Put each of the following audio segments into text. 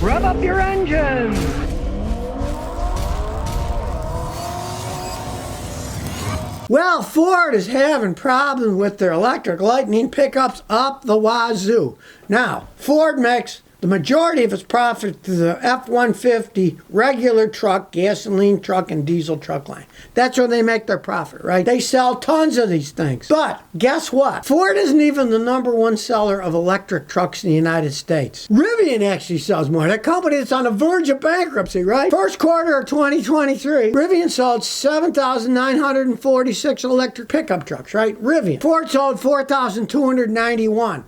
Rev up your engines! Well, Ford is having problems with their electric Lightning pickups up the wazoo. Now, Ford makes the majority of its profit through the F-150 regular truck, gasoline truck, and diesel truck line. That's where they make their profit, right? They sell tons of these things. But guess what? Ford isn't even the #1 seller of electric trucks in the United States. Rivian actually sells more. That company that's on the verge of bankruptcy, right? First quarter of 2023, Rivian sold 7,946 electric pickup trucks, right? Rivian. Ford sold 4,291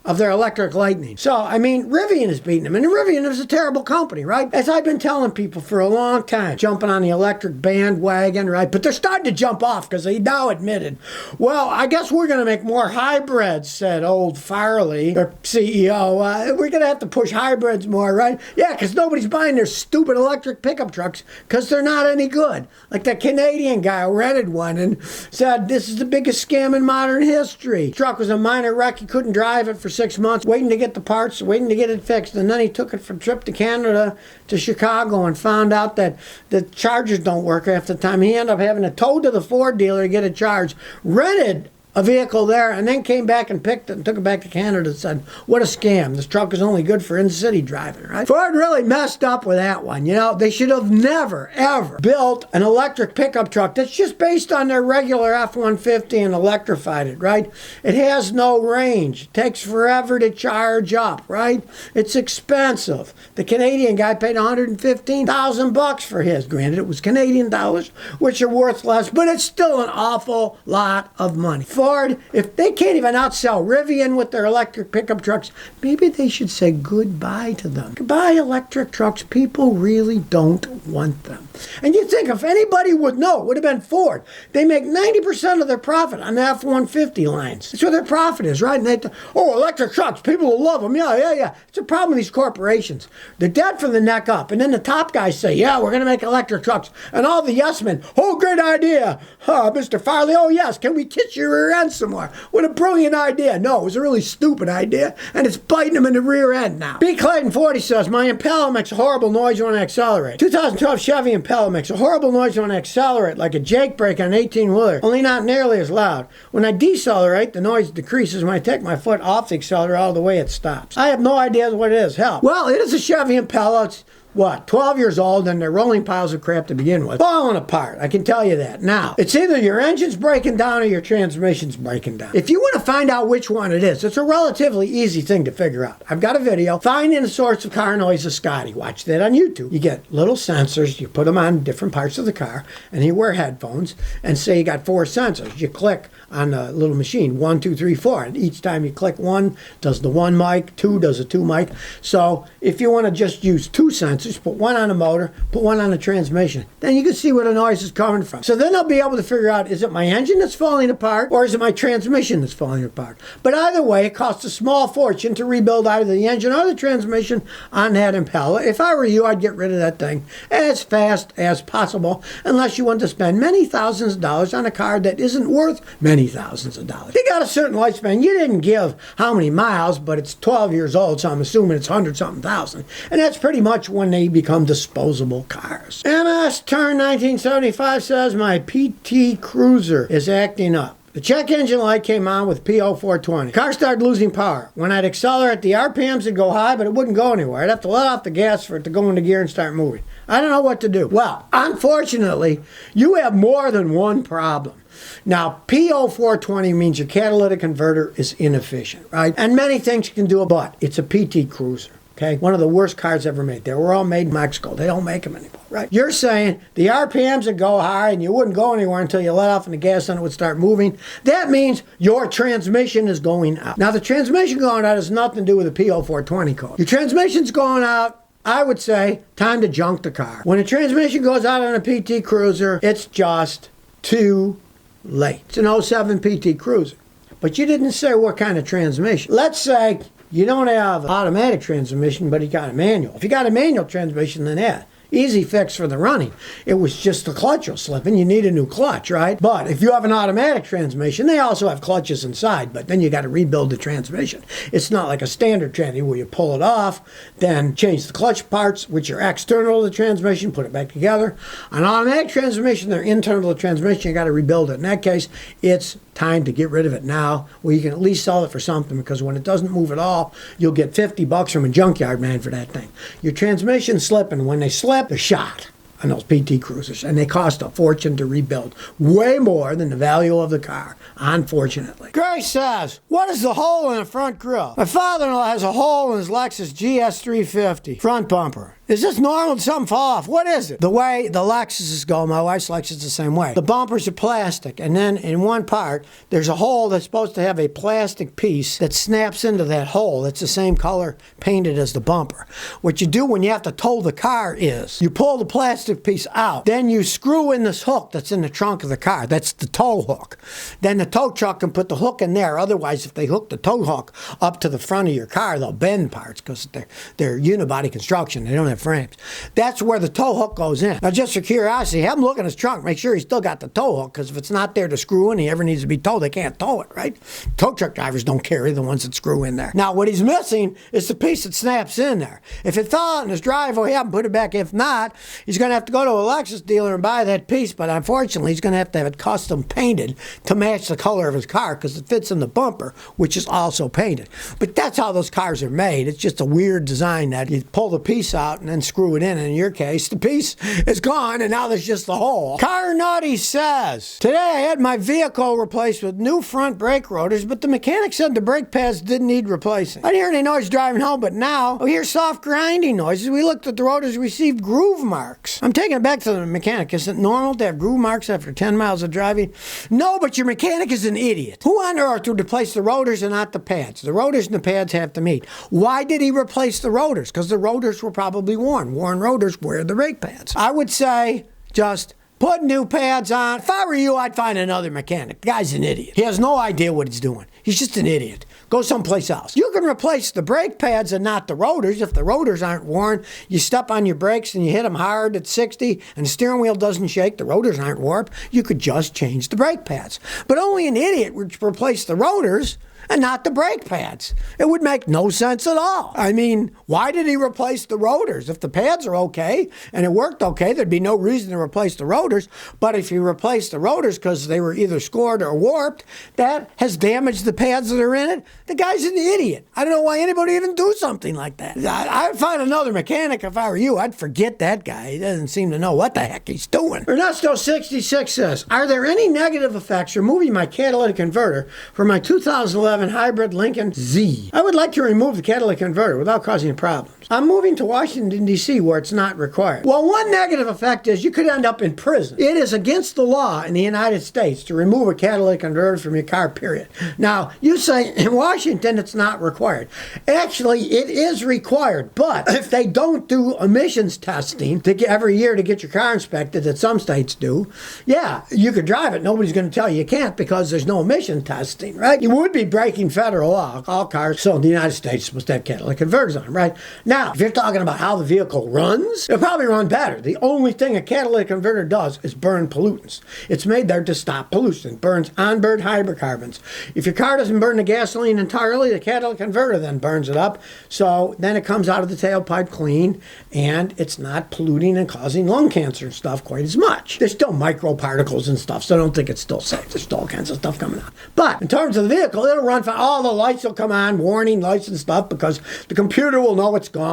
of their electric Lightning. So, I mean, Rivian is beating them. And Rivian is a terrible company, right? As I've been telling people for a long time, jumping on the electric bandwagon, right? But they're starting to jump off because they now admitted, well, I guess we're going to make more hybrids, said old Farley, their CEO. We're going to have to push hybrids more, right? Yeah, because nobody's buying their stupid electric pickup trucks because they're not any good. Like that Canadian guy who rented one and said, this is the biggest scam in modern history. The truck was a minor wreck. He couldn't drive it for 6 months, waiting to get the parts, waiting to get it fixed, and then he took it for a trip to Canada, to Chicago, and found out that the chargers don't work half the time. He ended up having to tow to the Ford dealer to get it charged, rented a vehicle there, and then came back and picked it and took it back to Canada and said, what a scam. This truck is only good for in-city driving, right? Ford really messed up with that one. You know, they should have never, ever built an electric pickup truck that's just based on their regular F-150 and electrified it, right? It has no range. It takes forever to charge up, right? It's expensive. The Canadian guy paid $115,000 for his. Granted, it was Canadian dollars, which are worth less, but it's still an awful lot of money. Ford, if they can't even outsell Rivian with their electric pickup trucks, maybe they should say goodbye to them. Goodbye, electric trucks. People really don't want them. And you think if anybody would know, it would have been Ford. They make 90% of their profit on the F-150 lines. That's where their profit is, right? And they electric trucks, people will love them. Yeah. It's a problem with these corporations. They're dead from the neck up. And then the top guys say, yeah, we're going to make electric trucks. And all the yes men, oh, great idea. Mr. Farley, oh, yes, can we kiss your rear end some more? What a brilliant idea. No, it was a really stupid idea, and it's biting them in the rear end now. B. Clayton 40 says, my Impala makes a horrible noise when I accelerate. 2012 Chevy Impala makes a horrible noise when I accelerate, like a Jake brake on an 18-wheeler, only not nearly as loud. When I decelerate, the noise decreases. When I take my foot off the accelerator, all the way it stops. I have no idea what it is. Hell, well, it is a Chevy Impala. It's 12 years old, and they're rolling piles of crap to begin with. Falling apart, I can tell you that. Now, it's either your engine's breaking down or your transmission's breaking down. If you want to find out which one it is, it's a relatively easy thing to figure out. I've got a video, Finding the Source of Car Noise of Scotty. Watch that on YouTube. You get little sensors, you put them on different parts of the car, and you wear headphones, and say you got 4 sensors. You click on the little machine, 1, 2, 3, 4, and each time you click 1, does the 1 mic, 2 does a 2 mic. So if you want to just use 2 sensors, put 1 on the motor, put 1 on the transmission. Then you can see where the noise is coming from. So then they'll be able to figure out, is it my engine that's falling apart, or is it my transmission that's falling apart? But either way, it costs a small fortune to rebuild either the engine or the transmission on that Impala. If I were you, I'd get rid of that thing as fast as possible, unless you want to spend many thousands of dollars on a car that isn't worth many thousands of dollars. They got a certain lifespan. You didn't give how many miles, but it's 12 years old, so I'm assuming it's 100-something thousand. And that's pretty much when they become disposable cars. MS Turn 1975 says, my PT Cruiser is acting up. The check engine light came on with PO420. Car started losing power. When I'd accelerate, the RPMs would go high, but it wouldn't go anywhere. I'd have to let off the gas for it to go into gear and start moving. I don't know what to do. Well, unfortunately, you have more than one problem. Now, PO420 means your catalytic converter is inefficient, right? And many things can do it, but it's a PT Cruiser. Okay, one of the worst cars ever made. They were all made in Mexico. They don't make them anymore, right? You're saying the RPMs would go high and you wouldn't go anywhere until you let off on the gas and it would start moving. That means your transmission is going out. Now, the transmission going out has nothing to do with the PO420 code. Your transmission's going out. I would say time to junk the car. When a transmission goes out on a PT Cruiser, it's just too late. It's an '07 PT Cruiser. But you didn't say what kind of transmission. Let's say you don't have automatic transmission, but you got a manual. If you got a manual transmission, then yeah, Easy fix for the running. It was just the clutch was slipping. You need a new clutch, right? But if you have an automatic transmission, they also have clutches inside, but then you got to rebuild the transmission. It's not like a standard transmission where you pull it off, then change the clutch parts, which are external to the transmission, put it back together. An automatic transmission, they're internal to the transmission. You got to rebuild it. In that case, it's time to get rid of it now, where you can at least sell it for something, because when it doesn't move at all, you'll get $50 from a junkyard man for that thing. Your transmission's slipping. When they slip, they're shot on those PT Cruisers, and they cost a fortune to rebuild. Way more than the value of the car, unfortunately. Grace says, what is the hole in the front grille? My father-in-law has a hole in his Lexus GS350 front bumper. Is this normal? Did something fall off? What is it? The way the Lexuses go, my wife's Lexus is the same way. The bumpers are plastic, and then in one part, there's a hole that's supposed to have a plastic piece that snaps into that hole. It's the same color painted as the bumper. What you do when you have to tow the car is, you pull the plastic piece out, then you screw in this hook that's in the trunk of the car. That's the tow hook. Then the tow truck can put the hook in there. Otherwise, if they hook the tow hook up to the front of your car, they'll bend parts because they're unibody construction. They don't have frames. That's where the tow hook goes in. Now, just for curiosity, have him look in his trunk. Make sure he's still got the tow hook, because if it's not there to screw in, he ever needs to be towed, they can't tow it, right? Tow truck drivers don't carry the ones that screw in there. Now, what he's missing is the piece that snaps in there. If it fell out in his driveway, have him put it back. If not, he's going to have to go to a Lexus dealer and buy that piece, but unfortunately, he's going to have it custom painted to match the color of his car, because it fits in the bumper, which is also painted. But that's how those cars are made. It's just a weird design that you pull the piece out and then screw it in. In your case, the piece is gone, and now there's just the hole. Car Naughty says, today I had my vehicle replaced with new front brake rotors, but the mechanic said the brake pads didn't need replacing. I didn't hear any noise driving home, but now I hear soft grinding noises. We looked at the rotors, received groove marks. I'm taking it back to the mechanic. Is it normal to have groove marks after 10 miles of driving? No, but your mechanic is an idiot. Who on earth would replace the rotors and not the pads? The rotors and the pads have to meet. Why did he replace the rotors? Because the rotors were probably worn. Worn rotors wear the brake pads. I would say just put new pads on. If I were you, I'd find another mechanic. The guy's an idiot. He has no idea what he's doing. He's just an idiot. Go someplace else. You can replace the brake pads and not the rotors. If the rotors aren't worn, you step on your brakes and you hit them hard at 60 and the steering wheel doesn't shake, the rotors aren't warped, you could just change the brake pads. But only an idiot would replace the rotors and not the brake pads. It would make no sense at all. I mean, why did he replace the rotors? If the pads are okay and it worked okay, there'd be no reason to replace the rotors. But if you replace the rotors because they were either scored or warped, that has damaged the pads that are in it. The guy's an idiot. I don't know why anybody even do something like that. I'd find another mechanic if I were you. I'd forget that guy. He doesn't seem to know what the heck he's doing. Ernesto66 says, are there any negative effects removing my catalytic converter for my 2011 hybrid Lincoln Z? I would like to remove the catalytic converter without causing problems. I'm moving to Washington, D.C. where it's not required. Well, one negative effect is you could end up in prison. It is against the law in the United States to remove a catalytic converter from your car, period. Now, you say in Washington it's not required. Actually, it is required, but if they don't do emissions testing every year to get your car inspected, that some states do, yeah, you could drive it. Nobody's going to tell you can't because there's no emission testing, right? You would be breaking federal law. All cars sold in the United States are supposed to have catalytic converters on them, right? Now, if you're talking about how the vehicle runs, it'll probably run better. The only thing a catalytic converter does is burn pollutants. It's made there to stop pollution. It burns onboard hydrocarbons. If your car doesn't burn the gasoline entirely, the catalytic converter then burns it up. So then it comes out of the tailpipe clean, and it's not polluting and causing lung cancer and stuff quite as much. There's still microparticles and stuff, so I don't think it's still safe. There's still all kinds of stuff coming out. But in terms of the vehicle, it'll run fine. All the lights will come on, warning lights and stuff, because the computer will know it's gone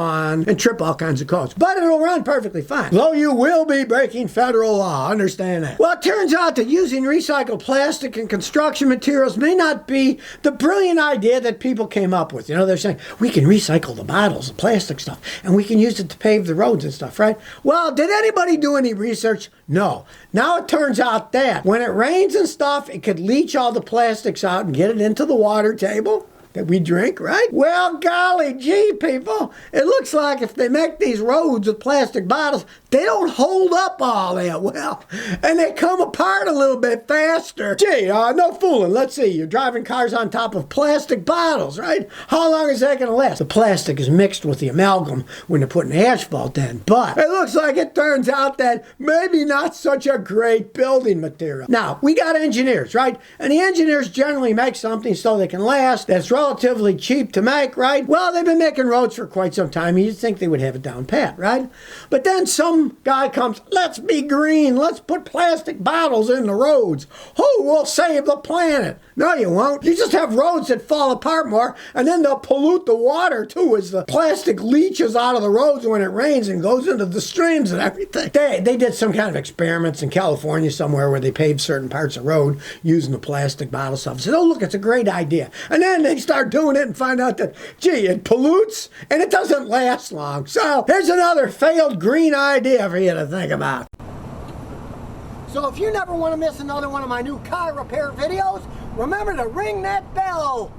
and trip all kinds of codes. But it'll run perfectly fine. Though you will be breaking federal law. Understand that. Well, it turns out that using recycled plastic and construction materials may not be the brilliant idea that people came up with. You know, they're saying, we can recycle the bottles, the plastic stuff, and we can use it to pave the roads and stuff, right? Well, did anybody do any research? No. Now it turns out that when it rains and stuff, it could leach all the plastics out and get it into the water table. that we drink, right? Well, golly gee, people, it looks like if they make these roads with plastic bottles, they don't hold up all that well, and they come apart a little bit faster. Gee, no fooling. Let's see, you're driving cars on top of plastic bottles, right? How long is that going to last? The plastic is mixed with the amalgam when they're putting asphalt in, but it looks like it turns out that maybe not such a great building material. Now, we got engineers, right? And the engineers generally make something so they can last that's relatively cheap to make, right? Well, they've been making roads for quite some time. You'd think they would have it down pat, right? But then some guy comes, let's be green, let's put plastic bottles in the roads. Oh, we'll save the planet. No, you won't. You just have roads that fall apart more, and then they'll pollute the water too as the plastic leaches out of the roads when it rains and goes into the streams and everything. They did some kind of experiments in California somewhere where they paved certain parts of road using the plastic bottle stuff. Said, oh, look, it's a great idea. And then they start doing it and find out that, gee, it pollutes and it doesn't last long. So here's another failed green idea for you to think about. So if you never want to miss another one of my new car repair videos, remember to ring that bell.